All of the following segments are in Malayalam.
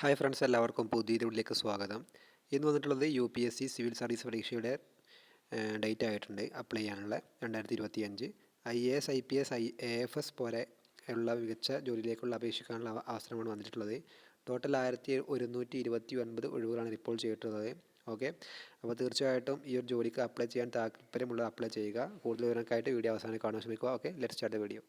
ഹായ് ഫ്രണ്ട്സ്, എല്ലാവർക്കും പുതിയ വീഡിയോയിലേക്ക് സ്വാഗതം. ഇന്ന് വന്നിട്ടുള്ളത് UPSC സിവിൽ സർവീസ് പരീക്ഷയുടെ ഡേറ്റ് ആയിട്ടുണ്ട് അപ്ലൈ ചെയ്യാനുള്ള 2025. IAS IPS AFS പോലെ ഉള്ള മികച്ച ജോലിയിലേക്കുള്ള അപേക്ഷിക്കാനുള്ള അവസരമാണ് വന്നിട്ടുള്ളത്. ടോട്ടൽ 1129 ഒഴിവുകളാണ് റിപ്പോർട്ട് ചെയ്തിട്ടുള്ളത്. ഓക്കെ, അപ്പോൾ തീർച്ചയായിട്ടും ഈ ഒരു ജോലിക്ക് അപ്ലൈ ചെയ്യാൻ താല്പര്യമുള്ള അപ്ലൈ ചെയ്യുക. കൂടുതൽ വിവരങ്ങൾക്കായിട്ട് വീഡിയോ അവസാനം കാണാൻ ശ്രമിക്കുക. Okay, let's start the video.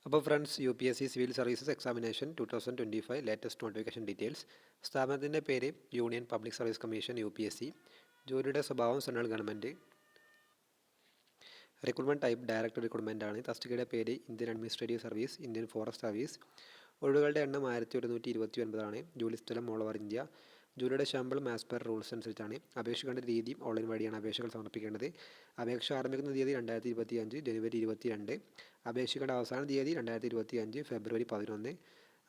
അപ്പോൾ friends, UPSC civil services examination 2025 latest notification details. സ്ഥാപനത്തിൻ്റെ പേര് union public service commission UPSC. ജോലിയുടെ സ്വഭാവം central government. Recruitment type direct recruitment ആണ്. തസ്തികയുടെ പേര് Indian administrative service, Indian forest service. ഒഴിവുകളുടെ എണ്ണം 1129 ആണ്. ജോലി സ്ഥലം ഓൾ ഓവർ ഇന്ത്യ. ജോലിയുടെ ശമ്പളം ആസ് പെർ റൂൾസ് അനുസരിച്ചാണ്. അപേക്ഷിക്കേണ്ട രീതിയും ഓൺലൈൻ വഴിയാണ് അപേക്ഷകൾ സമർപ്പിക്കേണ്ടത്. അപേക്ഷ ആരംഭിക്കുന്ന തീയതി 2025 ജനുവരി 22. അപേക്ഷിക്കേണ്ട അവസാന തീയതി 2025 ഫെബ്രുവരി 11.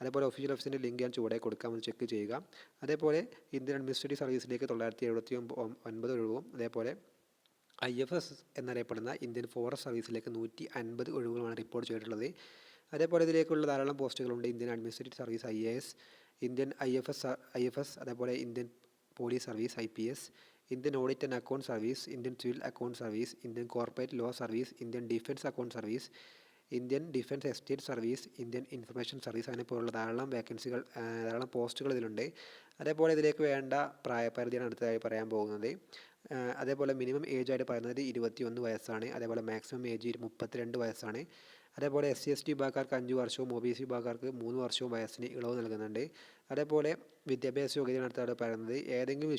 അതേപോലെ ഒഫീഷ്യൽ ഓഫീസിൻ്റെ ലിങ്ക് ഞാൻ ചുവടെ കൊടുക്കാമെന്ന് ചെക്ക് ചെയ്യുക. അതേപോലെ ഇന്ത്യൻ അഡ്മിനിസ്ട്രേറ്റീവ് സർവീസിലേക്ക് 979 ഒഴിവും, അതേപോലെ IFS എന്നറിയപ്പെടുന്ന ഇന്ത്യൻ ഫോറസ്റ്റ് സർവീസിലേക്ക് 150 ഒഴിവുകളാണ് റിപ്പോർട്ട് ചെയ്തിട്ടുള്ളത്. അതേപോലെ ഇതിലേക്കുള്ള ധാരാളം പോസ്റ്റുകളുണ്ട്. Indian administrative service IAS, Indian IFS, അതേപോലെ Indian police service IPS, Indian audit and account service, Indian civil account service, Indian corporate law service, Indian defence account service, Indian defence estate service, Indian information service, അങ്ങനെ പോലുള്ള ധാരാളം ധാരാളം പോസ്റ്റുകൾ ഇതിലുണ്ട്. അതേപോലെ ഇതിലേക്ക് വേണ്ട പ്രായപരിധിയാണ് അടുത്തതായി പറയാൻ പോകുന്നത്. അതേപോലെ മിനിമം ഏജ് ആയിട്ട് പറയുന്നത് 21 വയസ്സാണ്. അതേപോലെ മാക്സിമം ഏജ് 32 വയസ്സാണ്. അതേപോലെ SC/ST വിഭാഗക്കാർക്ക് 5 വർഷവും OBC വിഭാഗക്കാർക്ക് 3 വർഷവും വയസ്സിന് ഇളവ് നൽകുന്നുണ്ട്. അതേപോലെ വിദ്യാഭ്യാസ യോഗ്യതയാണ് അടുത്താണ് പറയുന്നത്. ഏതെങ്കിലും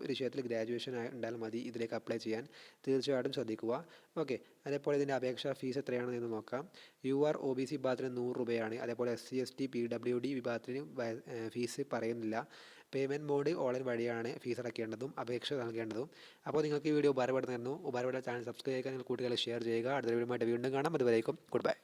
വിഷയത്തിൽ ഗ്രാജുവേഷൻ ഉണ്ടായാൽ മതി ഇതിലേക്ക് അപ്ലൈ ചെയ്യാൻ. തീർച്ചയായിട്ടും ശ്രദ്ധിക്കുക. ഓക്കെ, അതേപോലെ ഇതിൻ്റെ അപേക്ഷാ ഫീസ് എത്രയാണെന്ന് നോക്കാം. UR OBC വിഭാഗത്തിന് 100 രൂപയാണ്. അതേപോലെ SC/ST PWD വിഭാഗത്തിന് ഫീസ് പറയുന്നില്ല. പേയ്മെൻറ്റ് മോഡ് ഓൺലൈൻ വഴിയാണ് ഫീസ് അടയ്ക്കേണ്ടതും അപേക്ഷ നൽകേണ്ടതും. അപ്പോൾ നിങ്ങൾക്ക് ഈ വീഡിയോ ഉപകാരപ്പെടുന്ന ചാനൽ സബ്സ്ക്രൈബ് ചെയ്യുക, നിങ്ങൾ കൂട്ടുകാരെ ഷെയർ ചെയ്യുക. അടുത്ത വീഡിയോയുമായിട്ട് വീണ്ടും കാണാം. അതുവരേക്കും ഗുഡ് ബൈ.